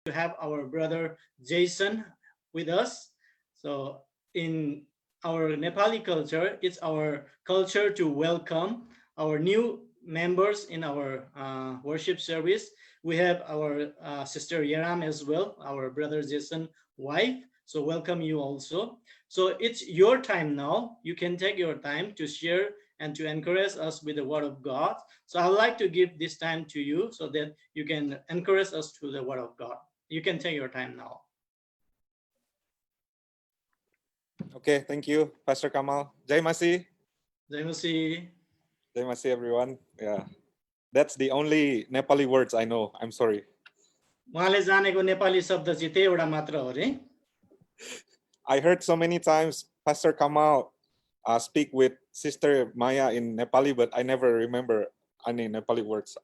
to have our brother Jason with us. So, in our Nepali culture, it's our culture to welcome our new members in our worship service. We have our sister Yaram as well, our brother Jason wife. So, welcome you also. So, it's your time now. You can take your time to share and to encourage us with the word of God. So I would like to give this time to you so that you can encourage us through the word of God. You can take your time now. Okay, thank you, Pastor Kamal. Jai Masih. Jai Masih. Jai Masih, everyone. Yeah, that's the only Nepali words I know. I'm sorry. उहाँले जानेको नेपाली शब्द चाहिँ त्यही एउटा मात्र हो रे. I heard so many times Pastor Kamal speak with Sister Maya in Nepali, but I never remember any Nepali words.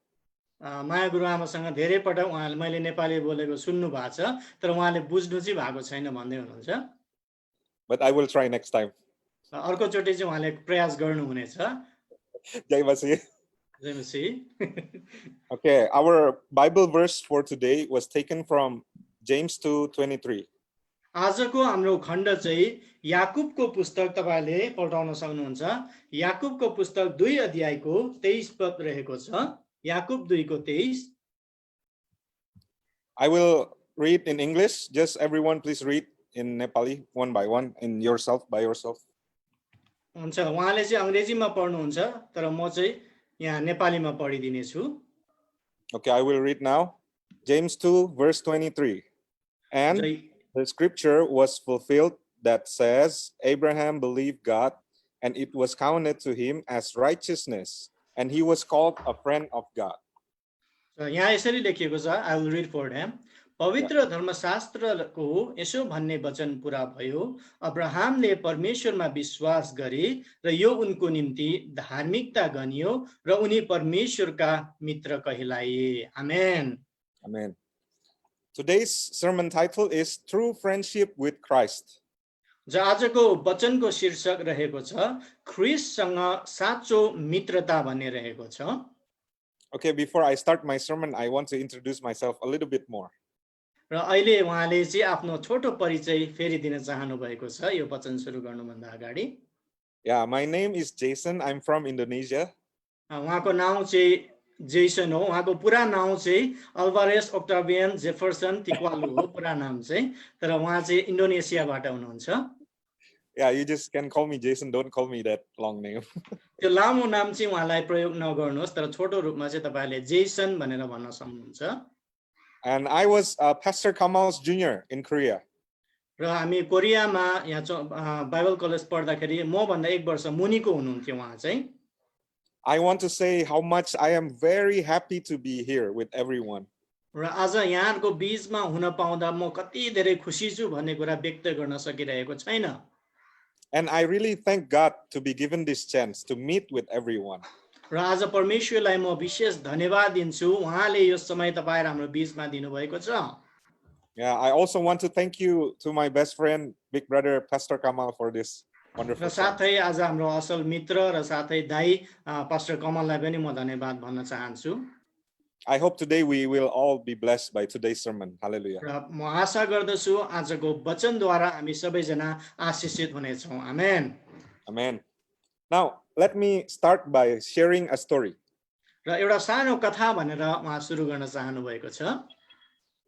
माया गुरुआमासँग धेरै पटक उहाँले मैले नेपाली बोलेको सुन्नु भएको छ तर उहाँले बुझ्नु चाहिँ भएको छैन भन्दै हुनुहुन्छ. But I will try next time. अर्कोचोटि चाहिँ उहाँले प्रयास गर्नुहुनेछ. Jai Masih. Jai Masih. Okay, our Bible verse for today was taken from James 2:23. आजको हाम्रो खण्ड चाहिँ याकुबको पुस्तक तपाईले पल्टाउन सक्नुहुन्छ. याकुबको पुस्तक 2 अध्यायको 23 पद रहेको छ. याकुब 2 को 23. I will read in English. Just everyone please read in Nepali one by one in yourself by yourself. हुन्छ उहाँले चाहिँ अंग्रेजीमा पढ्नुहुन्छ तर म चाहिँ यहाँ नेपालीमा पढिदिने छु. Okay, I will read now. James 2 verse 23. And the scripture was fulfilled that says, Abraham believed God, and it was counted to him as righteousness, and he was called a friend of God. So यहाँ यसरी लेखिएको छ. I will read for them. पवित्र धर्मशास्त्रको यसो भन्ने वचन पूरा भयो, अब्राहमले परमेश्वरमा विश्वास गरे र यो उनको निम्ति धार्मिकता गनियो र उनी परमेश्वरका मित्र कहलाए. Amen. Amen. Today's sermon title is True Friendship with Christ. आजको वचनको शीर्षक रहेको छ ख्रीष्टसँग साँचो मित्रता भन्ने रहेको छ. Okay, before I start my sermon, I want to introduce myself a little bit more. र अहिले उहाँले चाहिँ आफ्नो छोटो परिचय फेरि दिन चाहनु भएको छ यो वचन सुरु गर्नुभन्दा अगाडि. Yeah, my name is Jason. I'm from Indonesia. उहाँको नाम चाहिँ जेसन हो. उहाँको पुरा नाम चाहिँ अल्भारेस ओक्टाभियन जेफरसन टिक्वालु हो पुरा नाम चाहिँ. तर उहाँ चाहिँ इन्डोनेसियाबाट हुनुहुन्छ. Yeah, you just can call me Jason. Don't call me that long name. त्यो लामो नाम चाहिँ उहाँलाई प्रयोग नगर्नुहोस् तर छोटो रूपमा चाहिँ तपाईले जेसन भनेर भन्न सक्नुहुन्छ. And I was Pastor Kamal's junior in Korea. र हामी कोरियामा यहाँ बाइबल कलेज पढ्दाखेरि म भन्दा 1 वर्ष मुनिको हुनुहुन्थ्यो उहाँ चाहिँ. I want to say how much I am very happy to be here with everyone. र आज यहाँहरुको बीचमा हुन पाउँदा म कति धेरै खुसी छु भन्ने कुरा व्यक्त गर्न सकिरहेको छैन. And I really thank God to be given this chance to meet with everyone. र आज परमेश्वरलाई म विशेष धन्यवाद दिन्छु उहाँले यो समय तपाईहरु हाम्रो बीचमा दिनुभएको छ. Yeah, I also want to thank you to my best friend, big brother Pastor Kamal for this wonderful. र साथै आज हाम्रो असल मित्र र साथै दाइ पास्टर कमललाई पनि म धन्यवाद भन्न चाहन्छु. I hope today we will all be blessed by today's sermon. Hallelujah. र म आशा गर्दछु आजको वचनद्वारा हामी सबैजना आशीषित हुनेछौं. आमेन. Amen. Now, let me start by sharing a story. र एउटा सानो कथा भनेर उहाँ सुरु गर्न चाहनु भएको छ.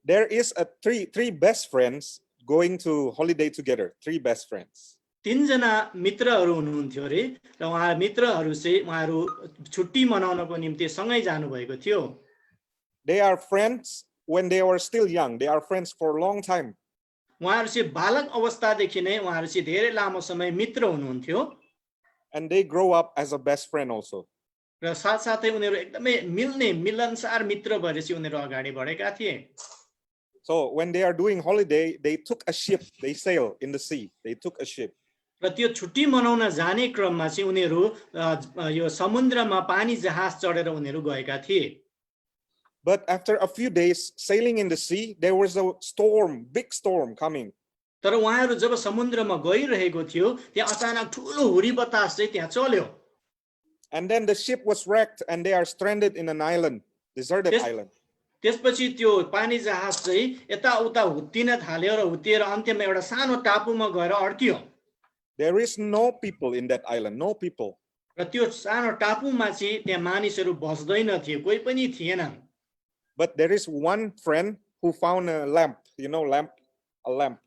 There is three best friends going to holiday together. 3 best friends. 3 जना मित्रहरू हुनुहुन्थ्यो रे र उहाँ मित्रहरू चाहिँ उहाँहरू छुट्टी मनाउनको निम्ति सँगै जानु भएको थियो. They are friends when they were still young. They are friends for a long time. उहाँहरू चाहिँ बालक अवस्थादेखि नै उहाँहरू चाहिँ धेरै लामो समय मित्र हुनुहुन्थ्यो. And they grow up as a best friend also. र साथसाथै उनीहरू एकदमै मिल्ने मिलनसार मित्र भएर चाहिँ उनीहरू अगाडि बढेका थिए. So when they are doing holiday, they took a ship. They sail in the sea. They took a ship. र त्यो छुट्टी मनाउन जाने क्रममा चाहिँ उनीहरू यो समुद्रमा पानी जहाज चढेर उनीहरू गएका थिए. But after a few days sailing in the sea, there was a storm, big storm coming. तर उहाँहरू जब समुद्रमा गइरहेको थियो त्यहाँ अचानक ठूलो हुरी बतास चाहिँ त्यहाँ चल्यो. And then the ship was wrecked and they are stranded in an island, deserted island. त्यसपछि त्यो पानी जहाज चाहिँ यताउता हुत्तिन थाल्यो र हुत्तिएर अन्त्यमा एउटा सानो टापुमा गएर अड्कियो There is no people in that island, no people. र त्यो सानो टापुमा चाहिँ त्यहाँ मानिसहरू बस्दैन थिए कोही पनि थिएनन् But there is one friend who found a lamp, a lamp.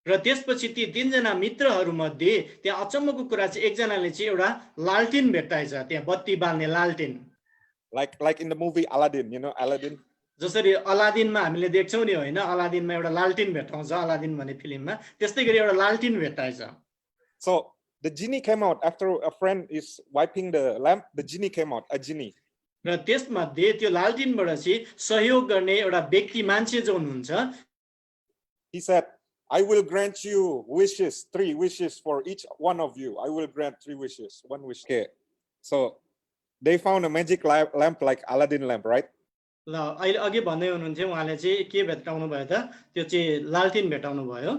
र त्यसपछि ती तीनजना मित्रहरूमध्ये त्यहाँ अचम्मको कुरा चाहिँ एकजनाले चाहिँ एउटा लालटिन भेट्टाएछ त्यहाँ बत्ती बाल्ने लालटिन Like in the movie Aladdin, Aladdin. जसरी अलादिनमा हामीले देख्छौँ नि होइन अलादिनमा एउटा लालटिन भेट्टाउँछ अलादिन भन्ने फिल्ममा त्यस्तै गरी एउटा लालटिन भेट्टाएछ So the genie came out after a friend is wiping the lamp. The genie came out, a genie. र त्यसमध्ये त्यो लालटिनबाट चाहिँ सहयोग गर्ने एउटा व्यक्ति मान्छे जो हुनुहुन्छ He said, I will grant you wishes, 3 wishes for each one of you. I will grant 3 wishes, 1 wish. Okay. So they found a magic lamp like Aladdin lamp, right? ल अहिले अघि भन्दै हुनुहुन्थ्यो उहाँले चाहिँ के भेट्टाउनु भयो त त्यो चाहिँ लालटिन भेट्टाउनु भयो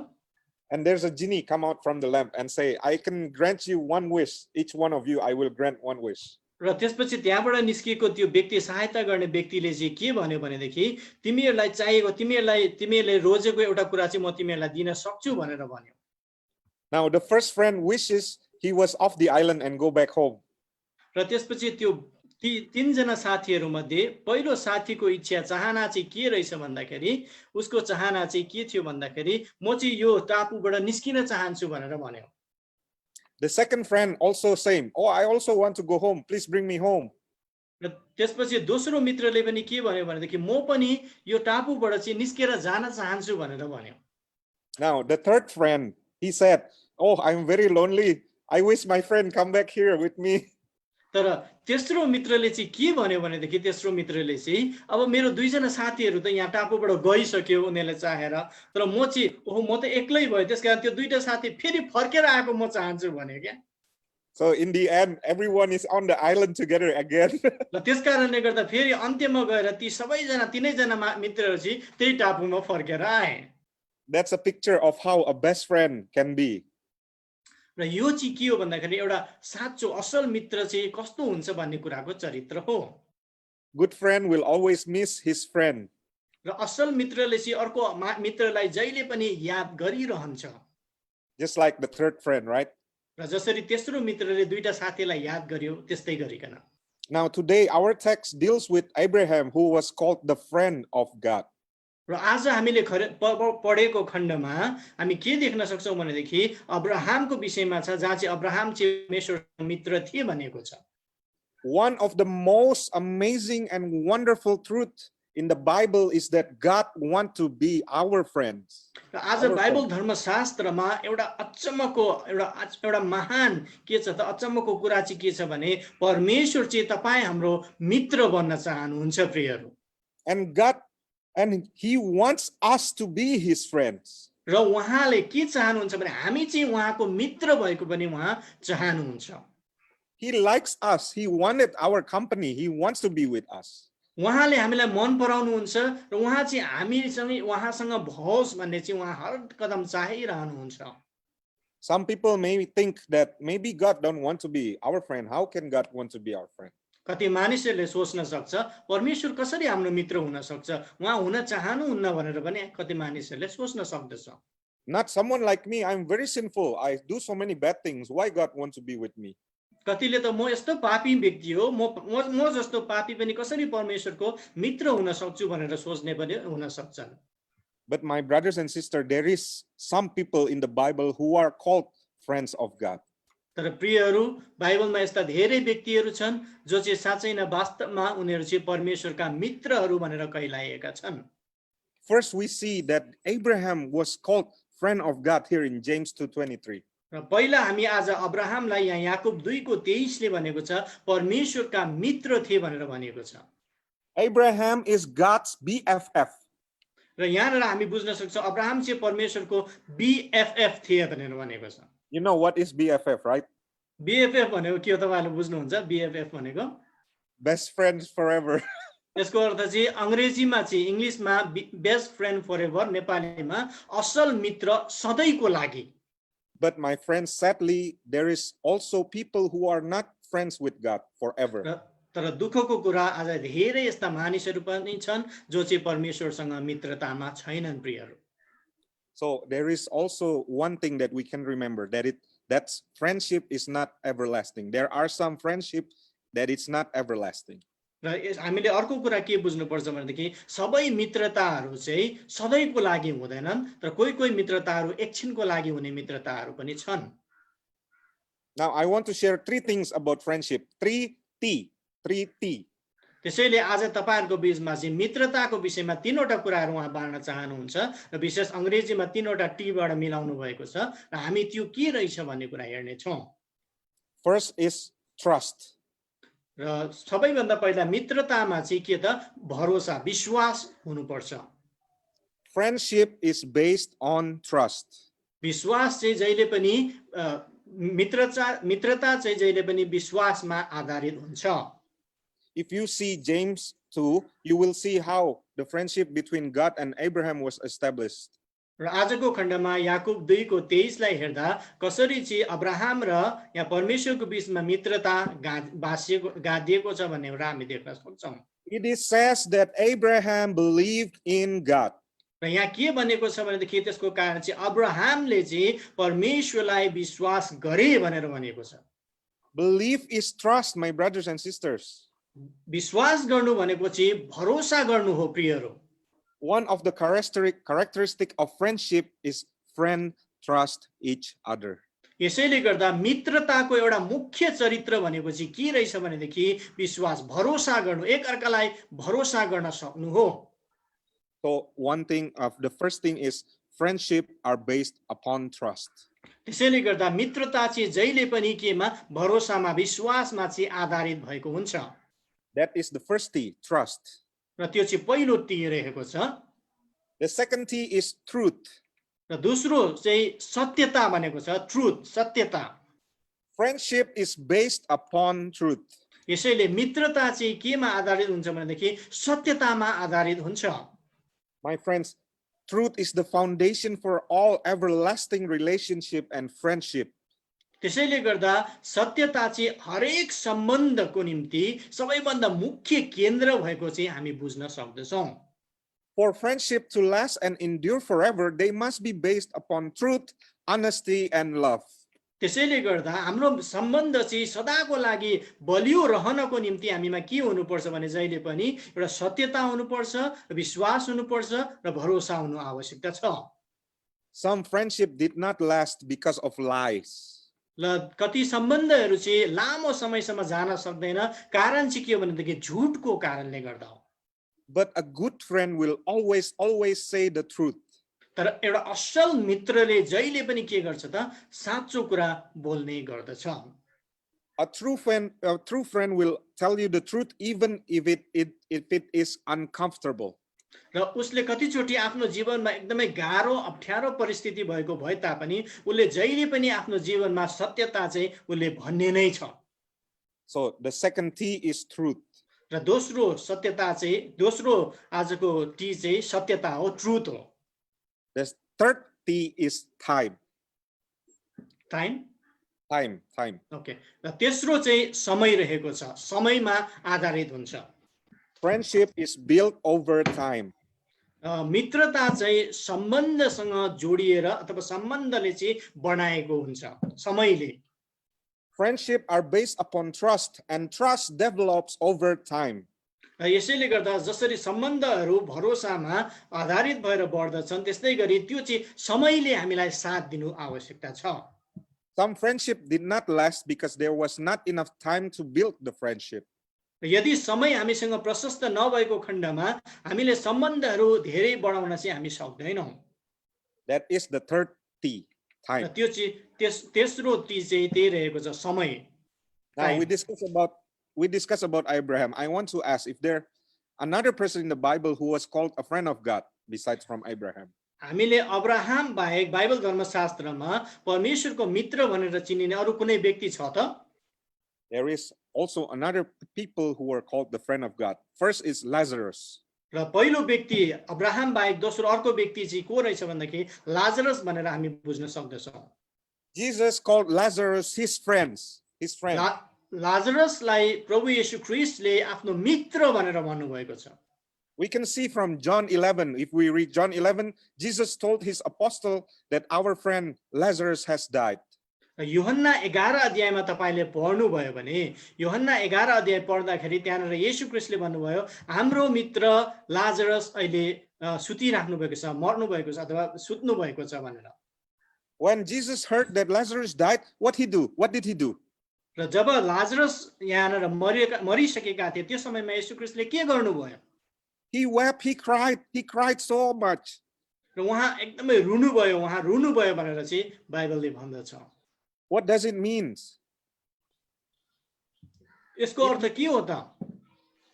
And there's a genie come out from the lamp and say, I can grant you 1 wish. Each one of you, I will grant 1 wish. र त्यसपछि त्यहाँबाट निस्किएको त्यो व्यक्ति सहायता गर्ने व्यक्तिले चाहिँ के भन्यो भनेदेखि तिमीहरूलाई चाहिएको तिमीहरूले रोजेको एउटा कुरा चाहिँ म तिमीहरूलाई दिन सक्छु भनेर भन्यो Now the first friend wishes he was off the island and go back home. र त्यसपछि त्यो तीनजना साथीहरू मध्ये पहिलो साथीको इच्छा चाहना चाहिँ के रहेछ भन्दाखेरि उसको चाहना चाहिँ के थियो भन्दाखेरि म चाहिँ यो टापुबाट निस्किन चाहन्छु भनेर भन्यो The second friend also same. Oh, I also want to go home. Please bring me home. र त्यसपछि दोस्रो मित्रले पनि के भन्यो भनेदेखि म पनि यो टापुबाट चाहिँ निस्केर जान चाहन्छु भनेर भन्यो Now the third friend, he said, oh, I'm very lonely. I wish my friend come back here with me. तर तेस्रो मित्रले चाहिँ के भन्यो भनेदेखि तेस्रो मित्रले चाहिँ अब मेरो दुईजना साथीहरू त यहाँ टापुबाट गइसक्यो उनीहरूले चाहेर तर म चाहिँ ओहो म त एक्लै भयो त्यसकारण त्यो दुईटा साथी फेरि फर्केर आएको म चाहन्छु भन्यो क्या So in the end, everyone is on the island together again. ल त्यसकारणले गर्दा फेरि अन्त्यमा गएर ती सबैजना तीनैजना मित्रहरू चाहिँ त्यही टापुमा फर्केर आए That's a picture of how a best friend can be. र यो चाहिँ के हो भन्दाखेरि एउटा साँचो असल मित्र चाहिँ कस्तो हुन्छ भन्ने कुराको चरित्र हो Good friend will always miss his friend. र असल मित्रले चाहिँ अर्को मित्रलाई जहिले पनि याद गरिरहन्छ Just like the third friend, right? र जसरी तेस्रो मित्रले दुईटा साथीलाई याद गर्यो त्यस्तै गरिकन Now today our text deals with Abraham, who was called the friend of God. र आज हामीले पढेको खण्डमा हामी के देख्न सक्छौं भनेदेखि अब्राहमको विषयमा छ जहाँ चाहिँ अब्राहम चाहिँ परमेश्वरको मित्र थिए भनेको छ One of the most amazing and wonderful truth in the Bible is that God wants to be our friends. र आज बाइबल धर्मशास्त्रमा एउटा अचम्मको एउटा महान के छ त अचम्मको कुरा चाहिँ के छ भने परमेश्वर चाहिँ तपाईं हाम्रो मित्र बन्न चाहनुहुन्छ प्रियहरू And he wants us to be his friends. र उहाँले के चाहनुहुन्छ भने हामी चाहिँ उहाँको मित्र भएको पनि उहाँ चाहनुहुन्छ He likes us. He wanted our company. He wants to be with us. उहाँले हामीलाई मन पराउनुहुन्छ र उहाँ चाहिँ हामीसँगै उहाँसँग होस् भन्ने चाहिँ उहाँ हर कदम चाहिरहनुहुन्छ Some people may think that maybe God don't want to be our friend. How can God want to be our friend? कति मानिसहरूले सोच्न सक्छ परमेश्वर कसरी हाम्रो मित्र हुन सक्छ उहाँ हुन चाहनुहुन्न भनेर पनि कति मानिसहरूले सोच्न सक्दछ Not someone like me. I'm very sinful. I do so many bad things. Why God wants to be with me? कतिले त म यस्तो पापी व्यक्ति हो म जस्तो पापी पनि कसरी परमेश्वरको मित्र हुन सक्छु भनेर सोच्ने पनि हुन सक्छन् But my brothers and sisters, there is some people in the Bible who are called friends of God. तर प्रियहरू बाइबलमा यस्ता धेरै व्यक्तिहरू छन् जो चाहिँ साँच्चै नै वास्तवमा उनीहरू चाहिँ परमेश्वरका मित्रहरू भनेर कहलाएका छन् First we see that Abraham was called friend of God here in James 2:23. र पहिला हामी आज अब्राहमलाई यहाँ याकुब 2:23 ले भनेको छ परमेश्वरका मित्र थिए भनेर भनेको छ Abraham is God's BFF. र यहाँबाट हामी बुझ्न सक्छौं अब्राहम चाहिँ परमेश्वरको BFF थिए भनेर भनेको छ You know what is BFF, right? BFF भनेको के हो तपाईहरुले बुझ्नुहुन्छ BFF भनेको Best friends forever. यसको अर्थ चाहिँ अंग्रेजीमा चाहिँ इंग्लिशमा बेस्ट फ्रेन्ड फरएभर नेपालीमा असल मित्र सधैँको लागि But my friends, sadly, there is also people who are not friends with God forever. तर दुःखको कुरा आज धेरै यस्ता मानिसहरू पनि छन् जो चाहिँ परमेश्वरसँग मित्रतामा छैनन् प्रियहरू। So there is also one thing that we can remember, that friendship is not everlasting. There are some friendship that it's not everlasting. र हामीले अर्को कुरा के बुझ्नुपर्छ भनेदेखि सबै मित्रताहरू चाहिँ सधैँको लागि हुँदैनन्, तर कोही कोही मित्रताहरू एकछिनको लागि हुने मित्रताहरू पनि छन्। Now I want to share three things about friendship. 3T. त्यसैले आज तपाईहरुको बीचमा चाहिँ मित्रताको विषयमा तीनवटा कुराहरू उहाँ बाँड्न चाहनुहुन्छ र विशेष अंग्रेजीमा तीनवटा टी बाट मिलाउनु भएको छ र हामी त्यो के रहेछ भन्ने कुरा हेर्ने छौं। First is trust. र सबैभन्दा पहिला मित्रतामा चाहिँ के त भरोसा विश्वास हुनुपर्छ। Friendship is based on trust. विश्वास चाहिँ जहिले पनि मित्रता चाहिँ जहिले पनि विश्वासमा आधारित हुन्छ। If you see James 2, you will see how the friendship between God and Abraham was established. र आजको खण्डमा याकुब 2 को 23 लाई हेर्दा कसरी चाहिँ अब्राहम र यहाँ परमेश्वरको बीचमा मित्रता गादिएको छ भन्ने कुरा हामी देख्न सक्छौं। It is says that Abraham believed in God. र यहाँ के भनेको छ भनेदेखि त्यसको कारण चाहिँ अब्राहमले चाहिँ परमेश्वरलाई विश्वास गरे भनेर भनेको छ। Belief is trust, my brothers and sisters. विश्वास गर्नु भनेको चाहिँ भरोसा गर्नु हो प्रियहरू। One of the characteristic of friendship is friend trust each other. यसैले गर्दा मित्रताको एउटा मुख्य चरित्र भनेको चाहिँ के रहेछ भनेदेखि विश्वास भरोसा गर्नु, एक अर्कालाई भरोसा गर्न सक्नु हो। So the first thing is friendship are based upon trust. त्यसैले गर्दा मित्रता चाहिँ जहिले पनि केमा भरोसामा विश्वासमा चाहिँ आधारित भएको हुन्छ। That is the first T, trust. र त्यो चाहिँ पहिलो टी रहेको छ। The second T is truth. र दोस्रो चाहिँ सत्यता भनेको छ, ट्रुथ, सत्यता। Friendship is based upon truth. यसैले मित्रता चाहिँ केमा आधारित हुन्छ भनेदेखि सत्यतामा आधारित हुन्छ। My friends, truth is the foundation for all everlasting relationship and friendship. त्यसैले गर्दा सत्यता चाहिँ हरेक सम्बन्धको निम्ति सबैभन्दा मुख्य केन्द्र भएको चाहिँ हामी बुझ्न सक्दछौं। For friendship to last and endure forever, they must be based upon truth, honesty, and love. त्यसैले गर्दा हाम्रो सम्बन्ध चाहिँ सदाको लागि बलियो रहनको निम्ति हामीमा के हुनुपर्छ भने जहिले पनि एउटा सत्यता हुनुपर्छ, विश्वास हुनुपर्छ र भरोसा हुनु आवश्यकता छ। Some friendship did not last because of lies. ल कति सम्बन्धहरू चाहिँ लामो समयसम्म जान सक्दैन, कारण चाहिँ के हो भनेदेखि झुटको कारणले गर्दा हो। But a good friend will always say the truth. तर एउटा असल मित्रले जहिले पनि के गर्छ त साँचो कुरा बोल्ने गर्दछ। A true friend will tell you the truth even if it is uncomfortable. र उसले कतिचोटि आफ्नो जीवनमा एकदमै गाह्रो अप्ठ्यारो परिस्थिति भएको भए तापनि उसले जहिले पनि आफ्नो जीवनमा सत्यता चाहिँ उसले भन्ने नै छ। So the second T is truth. र दोस्रो सत्यता चाहिँ दोस्रो आजको टी चाहिँ सत्यता हो, ट्रुथ हो। The third T is time. Time Okay. र तेस्रो चाहिँ समय रहेको छ, समयमा आधारित हुन्छ। Friendship is built over time. मित्रता चाहिँ सम्बन्धसँग जोडिएर अथवा सम्बन्धले चाहिँ बनाएको हुन्छ समयले। Friendship are based upon trust and trust develops over time. र यसैले गर्दा जसरी सम्बन्धहरू भरोसामा आधारित भएर बढ्दछन् त्यस्तै गरी त्यो चाहिँ समयले हामीलाई साथ दिनु आवश्यकता छ। Some friendship did not last because there was not enough time to build the friendship. यदि समय हामीसँग प्रशस्त नभएको खण्डमा हामीले सम्बन्धहरू धेरै बढाउन चाहिँ हामी सक्दैनौं। That is the third T, time. त्यो चाहिँ तेस्रो टी चाहिँ त्यही रहेको छ, समय। Now we discuss about Abraham. I want to ask if there another person in the Bible who was called a friend of God besides from Abraham. हामीले Abraham बाहेक बाइबल धर्मशास्त्रमा परमेश्वरको मित्र भनेर चिनिने अरु कुनै व्यक्ति छ त? There is also another people who were called the friend of God. First is Lazarus. र पहिलो व्यक्ति अब्राहम बाहेक दोस्रो अर्को व्यक्ति चाहिँ को रहेछ भन्दाखेरि लाजरस भनेर हामी बुझ्न सक्दछौं। Jesus called Lazarus his friend. लाजरसलाई प्रभु येशू ख्रीष्टले आफ्नो मित्र भनेर भन्नुभएको छ। We can see from John 11, if we read John 11, Jesus told his apostle that our friend Lazarus has died. यूहन्ना 11 अध्यायमा तपाईले पढ्नुभयो भने यूहन्ना 11 अध्याय पढ्दाखेरि त्यहाँनिर येशू ख्रीष्टले भन्नुभयो हाम्रो मित्र लाजरस अहिले सुतिराख्नु भएको छ, मर्नु भएको छ अथवा सुत्नु भएको छ भनेर। When Jesus heard that Lazarus died, what did he do? र जब लाजरस यहाँनिर मरिसकेका थिए त्यो समयमा येशू ख्रीष्टले के गर्नुभयो? He wept, he cried so much. र उहाँ एकदमै रुनुभयो, उहाँ रुनुभयो भनेर चाहिँ बाइबलले भन्दछ। What does it mean? यसको अर्थ के हो त?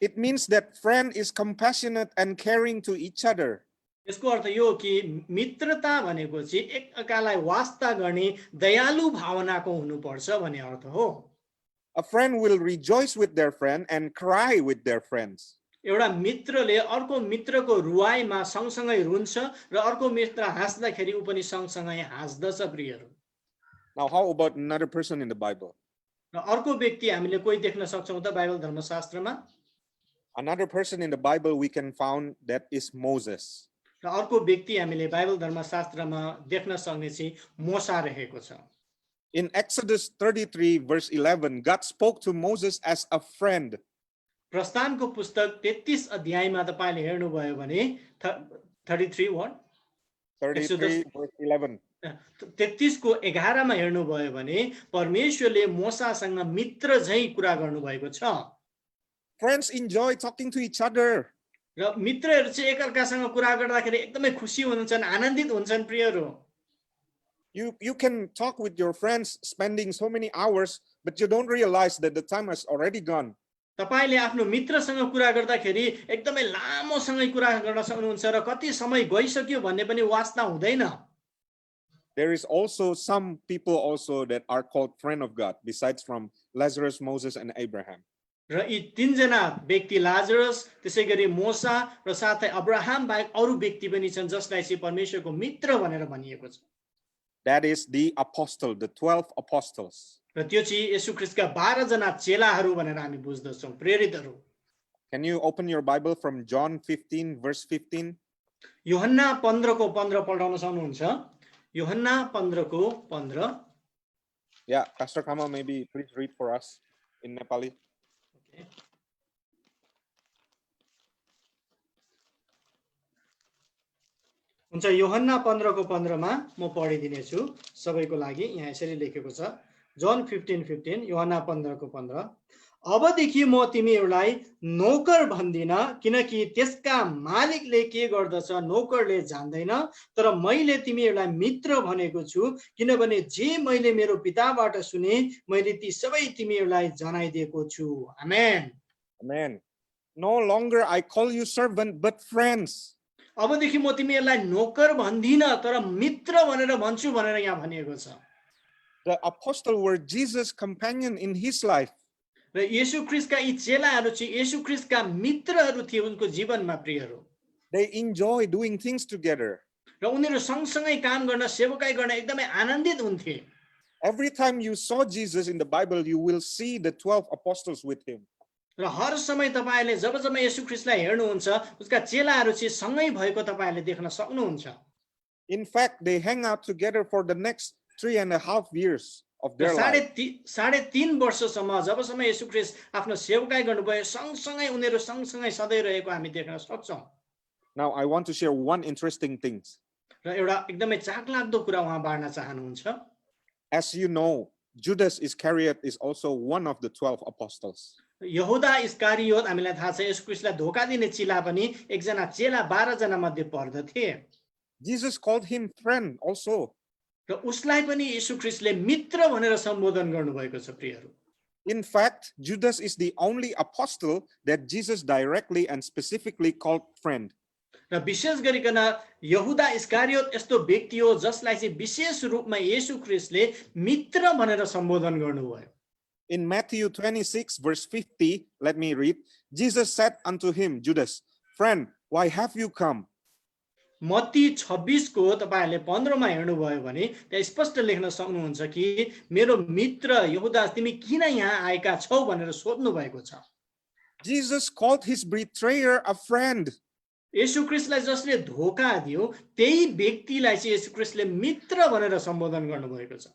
It means that friend is compassionate and caring to each other. यसको अर्थ यो हो कि मित्रता भनेको चाहिँ एकअर्कालाई वास्ता गर्ने दयालु भावनाको हुनुपर्छ भन्ने अर्थ हो। A friend will rejoice with their friend and cry with their friends. एउटा मित्रले अर्को मित्रको रुवाईमा सँगसँगै रुन्छ र अर्को मित्र हाँस्दाखेरि उ पनि सँगसँगै हाँस्दछ प्रियहरू। Now how about another person in the Bible? र अर्को व्यक्ति हामीले कोही देख्न सक्छौं त Bible धर्मशास्त्रमा? Another person in the Bible we can find that is Moses. र अर्को व्यक्ति हामीले बाइबल धर्मशास्त्रमा देख्न सक्ने चाहिँ मोसा रहेको छ। In Exodus 33 verse 11, God spoke to Moses as a friend. प्रस्थानको पुस्तक 33 अध्यायमा तपाईले हेर्नुभयो भने 33 what? 33 verse 11. 33 को 11 मा हेर्नुभयो भने परमेश्वरले मोसासँग मित्र झैं कुरा गर्नुभएको छ। Friends enjoy talking to each other. र मित्रहरू चाहिँ एकअर्कासँग कुरा गर्दाखेरि एकदमै खुसी हुन्छन्, आनन्दित हुन्छन् प्रियहरू। You can talk with your friends spending so many hours, but you don't realize that the time has already gone. तपाईले आफ्नो मित्रसँग कुरा गर्दाखेरि एकदमै लामोसँगै कुरा गर्न सक्नुहुन्छ र कति समय गइसक्यो भन्ने पनि वास्ता हुँदैन। There is also some people also that are called friend of God, besides from Lazarus, Moses, and Abraham. र यी तीनजना व्यक्ति लाजरस, त्यसैगरी मोसा र साथै अब्राहम बाहेक अरू व्यक्ति पनि छन् जसलाई चाहिँ परमेश्वरको मित्र भनेर भनिएको छ। That is the apostle, the 12 apostles. र त्यो चाहिँ येशू ख्रीष्टका 12 जना चेलाहरू भनेर हामी बुझ्दछौं, प्रेरितहरू। Can you open your Bible from John 15 verse 15? यूहन्ना 15 को 15 पढाउन सक्नुहुन्छ? यूहन्ना 15 को 15। Yeah, Pastor Kamal, maybe please read for us in Nepali. Okay. हुन्छ, यूहन्ना 15 को 15 मा म पढिदिनेछु सबैको लागि। यहाँ यसरी लेखेको छ, जन 15:15, यूहन्ना 15 को 15। अबदेखि म तिमीहरूलाई नौकर भन्दिन, किनकि त्यसका मालिकले के गर्दछ नौकरले जान्दैन, तर मैले तिमीहरूलाई मित्र भनेको छु, किनभने जे मैले मेरो पिताबाट सुने मैले ती सबै तिमीहरूलाई जनाइदिएको छु। आमेन। Amen. No longer I call you servant, but friends. अबदेखि म तिमीहरूलाई नौकर भन्दिन तर मित्र भनेर भन्छु भनेर यहाँ भनिएको छ। The apostle were Jesus' companion in his life. र येशू ख्रीष्टका यी चेलाहरू चाहिँ येशू ख्रीष्टका मित्रहरू थिए उनको जीवनमा प्रियहरू। They enjoy doing things together. र उनीहरू सँगसँगै काम गर्न, सेवकाई गर्न एकदमै आनन्दित हुन्थे। Every time you saw Jesus in the Bible, you will see the 12 apostles with him. र हर समय तपाईले जब येशू ख्रीष्टलाई हेर्नुहुन्छ उसका चेलाहरू चाहिँ सँगै भएको तपाईले देख्न सक्नुहुन्छ। In fact, they hang out together for the next 3.5 years of their life. 3.5 वर्षसम्म जबसम्म येशू ख्रीष्ट आफ्नो सेवकाई गर्नुभयो सँगसँगै उनीहरू सँगसँगै सधैँ रहेको हामी देख्न सक्छौं। Now I want to share one interesting thing. र एउटा एकदमै चाखलाग्दो कुरा उहाँ बाँड्न चाहनुहुन्छ। As you know, Judas Iscariot is also one of the 12 apostles. यहूदा इस्कारियोत हामीलाई थाहा छ येशू ख्रीष्टलाई धोका दिने चिला पनि एकजना चेला 12 जना मध्ये पर्दथे। Jesus called him friend also. र उसलाई पनि येशू ख्रीष्टले मित्र भनेर सम्बोधन गर्नुभएको छ प्रियहरू। In fact, Judas is the only apostle that Jesus directly and specifically called friend. र विशेष गरिकन यहूदा इस्कारियोत यस्तो व्यक्ति हो जसलाई चाहिँ विशेष रूपमा येशू ख्रीष्टले मित्र भनेर सम्बोधन गर्नुभयो। In Matthew 26 verse 50, let me read. Jesus said unto him, Judas, friend, why have you come? Matthew 26 को तपाईहरुले 15 मा हेर्नुभयो भने त्यहाँ स्पष्ट लेख्न सक्नुहुन्छ कि मेरो मित्र यहुदा तिमी किन यहाँ आएका छौ भनेर सोध्नु भएको छ। Jesus called his betrayer a friend. येशू ख्रीष्टलाई जसले धोका दियो त्यही व्यक्तिलाई चाहिँ येशू ख्रीष्टले मित्र भनेर सम्बोधन गर्नुभएको छ।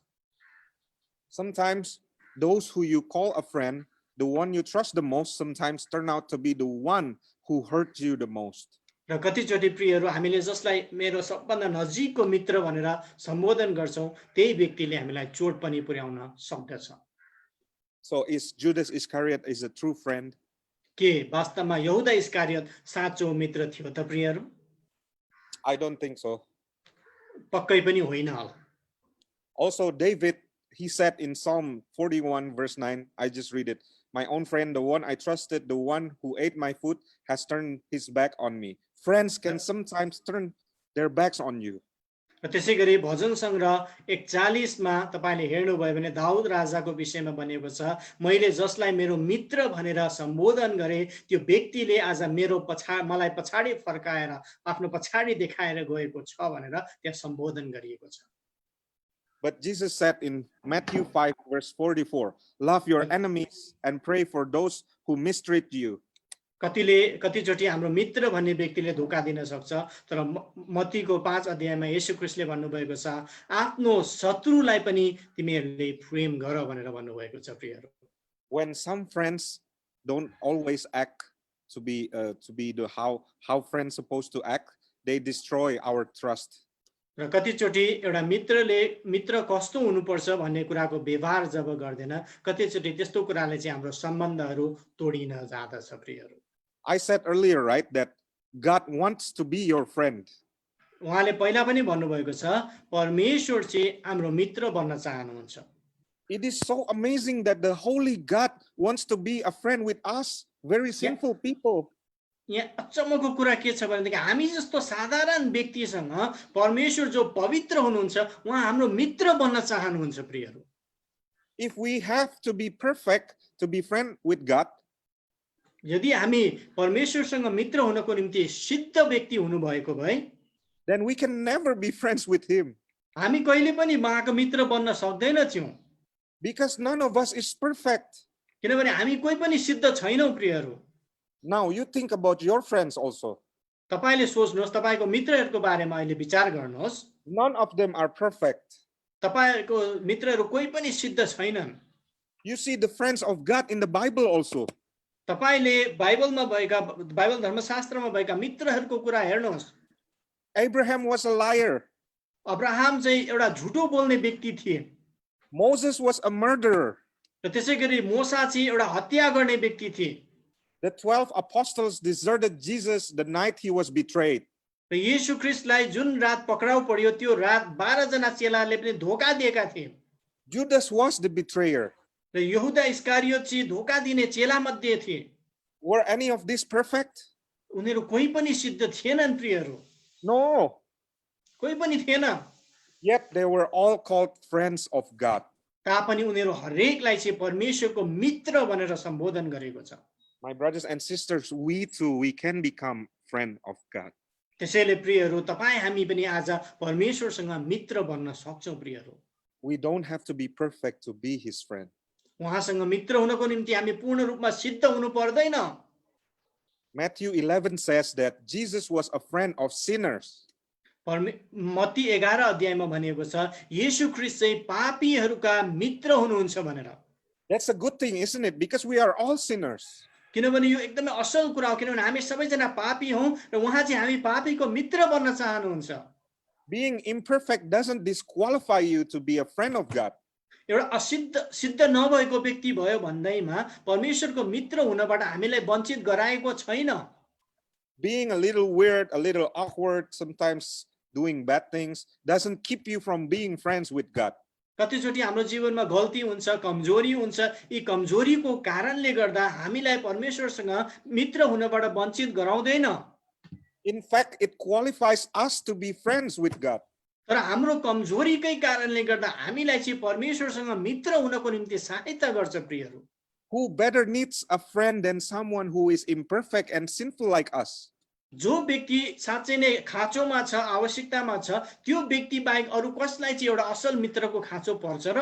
Sometimes those who you call a friend, the one you trust the most, sometimes turn out to be the one who hurt you the most. र कतिचोटि प्रियहरू हामीले जसलाई मेरो सबभन्दा नजिकको मित्र भनेर सम्बोधन गर्छौं त्यही व्यक्तिले हामीलाई चोट पनि पुर्याउन सक्दछ। So is Judas Iscariot is a true friend? के वास्तवमा यहुदा इस्कारियत साँचो मित्र थियो त प्रियहरू? I don't think so. पक्कै पनि होइन होला। Also, David, he said in Psalm 41 verse 9, I just read it. My own friend, the one I trusted, the one who ate my food, has turned his back on me. Friends can sometimes turn their backs on you. र त्यसैगरी भजन संग्रह 41 मा तपाईले हेर्नुभयो भने दाउद राजाको विषयमा बनेको छ, मैले जसलाई मेरो मित्र भनेर सम्बोधन गरे त्यो व्यक्तिले आज मेरो मलाई पछाडी फर्काएर आफ्नो पछाडी देखाएर गएको छ भनेर त्यहाँ सम्बोधन गरिएको छ। But Jesus said in Matthew 5 verse 44, love your enemies and pray for those who mistreat you. कतिचोटि हाम्रो मित्र भन्ने व्यक्तिले धोका दिन सक्छ, तर मत्तीको 5 अध्यायमा येशू ख्रीष्टले भन्नुभएको छ आफ्नो शत्रुलाई पनि तिमीहरूले प्रेम गर भनेर भन्नुभएको छ प्रियहरू। When some friends don't always act to be the how friends supposed to act, they destroy our trust. र कतिचोटि एउटा मित्र कस्तो हुनुपर्छ भन्ने कुराको व्यवहार जब गर्दैन, कतिचोटि त्यस्तो कुराले चाहिँ हाम्रो सम्बन्धहरू तोडिन जाँदछ प्रियहरू। I said earlier, right, that God wants to be your friend. उहाँले पहिला पनि भन्नुभएको छ परमेश्वर चाहिँ हाम्रो मित्र बन्न चाहनुहुन्छ। It is so amazing that the holy God wants to be a friend with us, very sinful people. यहाँ अचम्मको कुरा के छ भनेदेखि हामी जस्तो साधारण व्यक्तिसँग परमेश्वर जो पवित्र हुनुहुन्छ उहाँ हाम्रो मित्र बन्न चाहनुहुन्छ प्रियहरू। If we have to be perfect to be friend with God, यदि हामी परमेश्वरसँग मित्र हुनको निम्ति सिद्ध व्यक्ति हुनु भएको भए, then we can never be friends with him. हामी कहिले पनि उहाँको मित्र बन्न सक्दैनथ्यौं। Because none of us is perfect. किनभने हामी कोही पनि सिद्ध छैनौं प्रियहरू। Now you think about your friends also. तपाईले सोच्नुहोस्, तपाईको मित्रहरूको बारेमा अहिले विचार गर्नुहोस्। None of them are perfect. तपाईको मित्रहरू कोही पनि सिद्ध छैनन्। You see the friends of God in the Bible also. तपाईले बाइबल धर्मशास्त्रमा भएका मित्रहरूको कुरा हेर्नुहोस्। Abraham was a liar. Abraham चाहिँ एउटा झुटो बोल्ने व्यक्ति थिए। Moses was a murderer. र त्यसैगरी मूसा चाहिँ एउटा हत्या गर्ने व्यक्ति थिए। The 12 apostles deserted Jesus the night he was betrayed. र येशू ख्रीष्टलाई जुन रात पक्राउ पर्यो त्यो रात 12 जना चेलाले पनि धोका दिएका थिए। Judas was the betrayer. र यहुदा इस्कारियोत चाहिँ धोका दिने चेला मध्ये थिए। Were any of these perfect? उनीहरू कोही पनि सिद्ध थिएनन् प्रियहरू। No. कोही पनि थिएन। Yet they were all called friends of God. तापनि उनीहरू हरेकलाई चाहिँ परमेश्वरको मित्र भनेर सम्बोधन गरेको छ। My brothers and sisters, we too, we can become friend of God. त्यसैले प्रियहरू तपाई हामी पनि आज परमेश्वरसँग मित्र बन्न सक्छौं प्रियहरू। We don't have to be perfect to be his friend. उहाँसँग मित्र हुनको निम्ति हामी पूर्ण रूपमा सिद्ध हुनु पर्दैन। Matthew 11 says that Jesus was a friend of sinners. Matthew 11 अध्यायमा भनिएको छ येशू ख्रीष्ट चाहिँ पापीहरूका मित्र हुनुहुन्छ भनेर। That's a good thing, isn't it? Because we are all sinners. किनभने यो एकदमै असल कुरा हो, किनभने हामी सबैजना पापी हौं र उहाँ चाहिँ हामी पापीको मित्र बन्न चाहनुहुन्छ। Being imperfect doesn't disqualify you to be a friend of God. एउटा सिद्ध नभएको व्यक्ति भयो भन्दैमा परमेश्वरको मित्र हुनबाट हामीलाई वञ्चित गराएको छैन। Being a little weird, a little awkward, sometimes doing bad things doesn't keep you from being friends with God. कतिचोटि हाम्रो जीवनमा गल्ती हुन्छ, कमजोरी हुन्छ, यी कमजोरीको कारणले गर्दा हामीलाई परमेश्वरसँग मित्र हुनबाट वञ्चित गराउँदैन। In fact, it qualifies us to be friends with God. तर हाम्रो कमजोरीकै कारणले गर्दा हामीलाई चाहिँ परमेश्वरसँग मित्र हुनको निम्ति सहायता गर्छ प्रियहरू। Who better needs a friend than someone who is imperfect and sinful like us? जो व्यक्ति साँच्चै नै खाँचोमा छ, आवश्यकतामा छ, त्यो व्यक्ति बाहेक अरू कसलाई चाहिँ एउटा असल मित्रको खाँचो पर्छ र?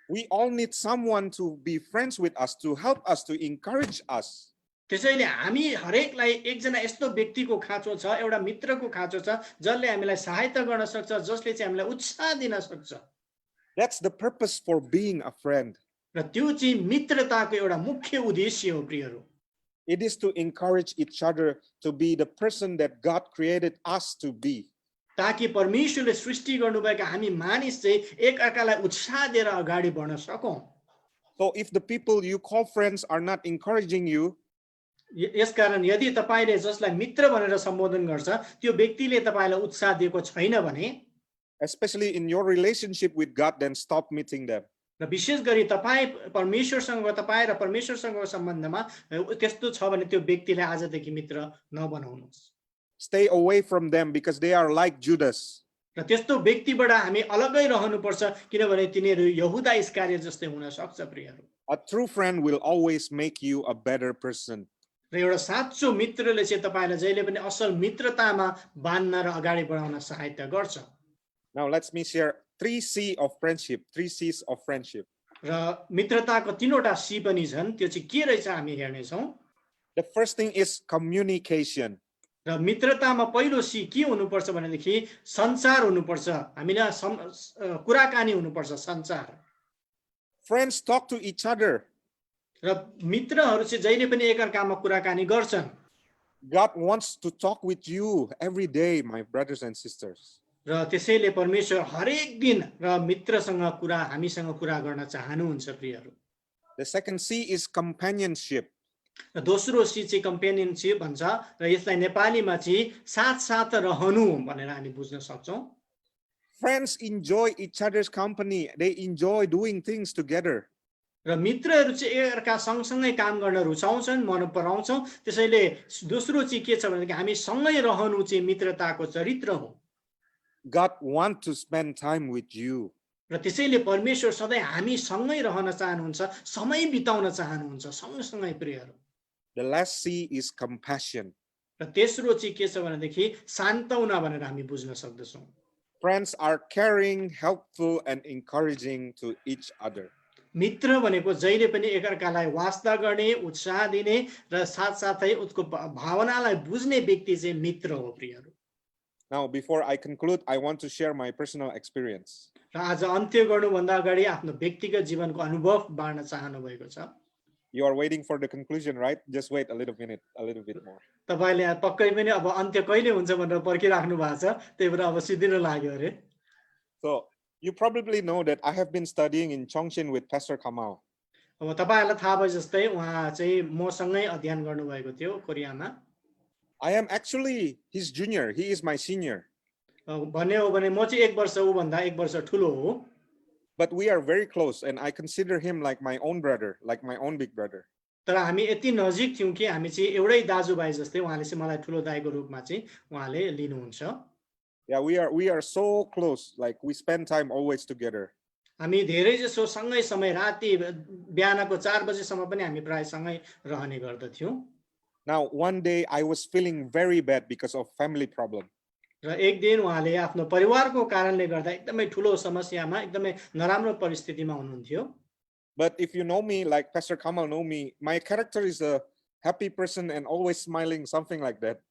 We all need someone to be friends with us, to help us, to encourage us. त्यसैले हामी हरेकलाई एकजना यस्तो व्यक्तिको खाँचो छ, एउटा मित्रको खाँचो छ, जसले हामीलाई सहायता गर्न सक्छ, जसले चाहिँ हामीलाई उत्साह दिन सक्छ। That's the purpose for being a friend. र त्यो चाहिँ मित्रताको एउटा मुख्य उद्देश्य हो प्रियहरू। It is to encourage each other to be the person that God created us to be. ताकि परमेश्वरले सृष्टि गर्नुभएका हामी मानिस चाहिँ एक अर्कालाई उत्साह दिएर अगाडि बढ्न सकौं। So if the people you call friends are not encouraging you, यसकारण यदि तपाईले जसलाई मित्र भनेर सम्बोधन गर्छ त्यो व्यक्तिले तपाईलाई उत्साह दिएको छैन भने, especially in your relationship with God, then stop meeting them. र विशेष गरी तपाई परमेश्वरसँग तपाई र परमेश्वरसँगको सम्बन्धमा त्यस्तो छ भने त्यो व्यक्तिलाई आजदेखि मित्र नबनाउनुहोस्। Stay away from them because they are like Judas. र त्यस्तो व्यक्तिबाट हामी अलगै रहनुपर्छ किनभने तिनीहरू यहुदा इस्करियोत जस्तै हुन सक्छ प्रियहरू। A true friend will always make you a better person. र एउटा साँचो मित्रले चाहिँ तपाईलाई जहिले पनि असल मित्रतामा बाँध्न र अगाडि बढाउन सहायता गर्छ। Now let me share 3 C's of friendship, 3 C's of friendship. र मित्रताको तीनवटा सी पनि छन्, त्यो चाहिँ के रहेछ हामी हेर्ने छौं। The first thing is communication. र मित्रतामा पहिलो सी के हुनुपर्छ भनेदेखि संचार हुनुपर्छ। हामीलाई कुराकानी हुनुपर्छ, संचार। Friends talk to each other. र मित्रहरू चाहिँ जहिले पनि एकअर्कामा कुराकानी गर्छन्। God wants to talk with you every day, my brothers and sisters. र त्यसैले परमेश्वर हरेक दिन र मित्रसँग हामीसँग कुरा गर्न चाहनुहुन्छ प्रियहरू। The second C is companionship. र दोस्रो सी चाहिँ कम्पेनियनशिप भन्छ र यसलाई नेपालीमा चाहिँ साथ रहनु भनेर हामी बुझ्न सक्छौं। Friends enjoy each other's company. They enjoy doing things together. र मित्रहरू चाहिँ एकअर्का सँगसँगै काम गर्न रुचाउँछन्, मन पराउँछन्। त्यसैले दोस्रो चाहिँ के छ भनेदेखि हामी सँगै रहनु चाहिँ मित्रताको चरित्र हो। God wants to spend time with you. र त्यसैले परमेश्वर सधैँ हामी सँगै रहन चाहनुहुन्छ, समय बिताउन चाहनुहुन्छ सँगसँगै प्रियहरू। The last C is compassion. र तेस्रो चाहिँ के छ भनेदेखि सान्तवना भनेर हामी बुझ्न सक्दछौं। Friends are caring, helpful, and encouraging to each other. मित्र भनेको जहिले पनि एकअर्कालाई वास्ता गर्ने, उत्साह दिने र साथसाथै उसको भावनालाई बुझ्ने व्यक्ति चाहिँ मित्र हो प्रियहरू। Now, before I conclude, I want to share my personal experience. र आज अन्त्य गर्नुभन्दा अगाडि आफ्नो व्यक्तिगत जीवनको अनुभव बाँड्न चाहनु भएको छ। You are waiting for the conclusion, right? Just wait a little bit more. तपाईले पक्कै पनि अब अन्त्य कहिले हुन्छ भनेर पर्खिराख्नु भएको छ, त्यही भएर अब सिद्धिन लाग्यो अरे। So, you probably know that I have been studying in Chongqing with Pastor Kamal. अब तपाईहरुलाई थाहा भए जस्तै उहाँ चाहिँ मसँगै अध्ययन गर्नुभएको थियो कोरियामा। I am actually his junior. He is my senior. भन्ने हो भने म चाहिँ 1 वर्ष उ भन्दा 1 वर्ष ठुलो हो। But we are very close and I consider him like my own brother, like my own big brother. तर हामी यति नजिक थियौं कि हामी चाहिँ एउटै दाजुभाइ जस्तै, उहाँले चाहिँ मलाई ठुलो दाइको रूपमा चाहिँ उहाँले लिनुहुन्छ। Yeah, we are so close. Like we spend time always together. हामी धेरै जसो सँगै समय राति बिहानको 4 बजेसम्म पनि हामी प्राय सँगै रहने गर्दथ्यौं। Now one day I was feeling very bad because of family problem. र एक दिन उहाँले आफ्नो परिवारको कारणले गर्दा एकदमै ठुलो समस्यामा, एकदमै नराम्रो परिस्थितिमा हुनुहुन्थ्यो। But if you know me, like Pastor Kamal know me, my character is a happy person and always smiling, something like that.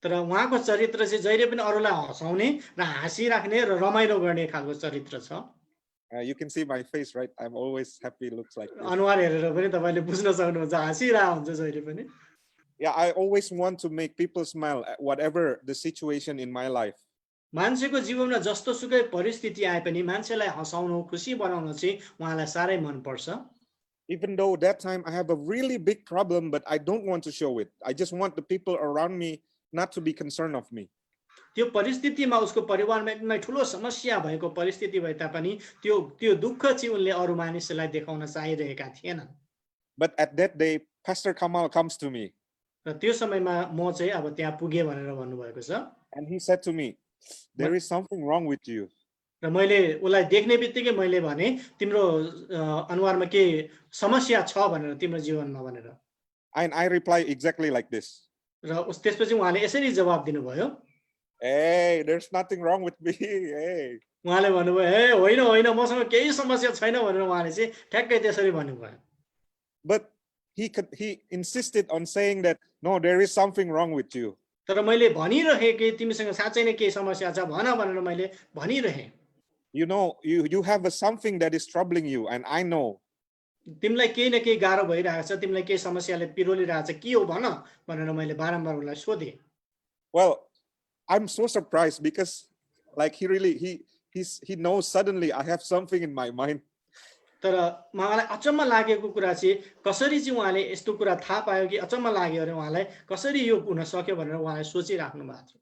तर उहाँको चरित्र चाहिँ जहिले पनि अरूलाई हँसाउने र हाँसिराख्ने र रमाइलो गर्ने खालको चरित्र छ। You can see my face, right? I'm always happy, looks like this. अनुहार हेरेर पनि तपाईले बुझ्न सक्नुहुन्छ, हाँसिरहेको हुन्छ जहिले पनि। Yeah, I always want to make people smile, whatever the situation in my life. मान्छेको जीवनमा जस्तो सुकै परिस्थिति आए पनि मान्छेलाई हँसाउनु, खुसी बनाउन चाहिँ उहाँलाई सारै मन पर्छ। Even though that time I have a really big problem, but I don't want to show it. I just want the people around me not to be concerned of me. त्यो परिस्थितिमा उसको परिवारमा एकदमै ठुलो समस्या भएको परिस्थिति भए तापनि त्यो दुःख चाहिँ उनले अरू मानिसलाई देखाउन चाहिरहेका थिएनन्। But at that day, Pastor Kamal comes to me. र त्यो समयमा म चाहिँ अब त्यहाँ पुगे भनेर भन्नुभएको छ। And he said to me, there is something wrong with you. र मैले उलाई देख्ने बित्तिकै मैले भने तिम्रो अनुहारमा के समस्या छ भनेर तिम्रो जीवनमा भनेर। And I reply exactly like this. र त्यसपछि उहाँले यसरी जवाब दिनुभयो, Hey, there's nothing wrong with me. Hey. उहाँले भन्नुभयो, हे होइन होइन मसँग केही समस्या छैन भनेर उहाँले चाहिँ ठ्याक्कै त्यसरी भन्नुभयो। But he insisted on saying that, no, there is something wrong with you. तर मैले भनिरहेँ कि तिमीसँग साँच्चै नै केही समस्या छ भन भनेर मैले भनिरहेँ। You know, you have something that is troubling you, and I know. तिमीलाई केही न केही गाह्रो भइरहेको छ, तिमीलाई केही समस्याले पिरोलिरहेको छ, के हो भन भनेर मैले बारम्बार उनलाई सोधेँ। Well, I'm so surprised because like he knows suddenly I have something in my mind. तर मलाई अचम्म लागेको कुरा चाहिँ कसरी चाहिँ उहाँले यस्तो कुरा थाहा पायो कि अचम्म लाग्यो अरे उहाँलाई कसरी यो हुन सक्यो भनेर उहाँले सोचिराख्नु भएको थियो।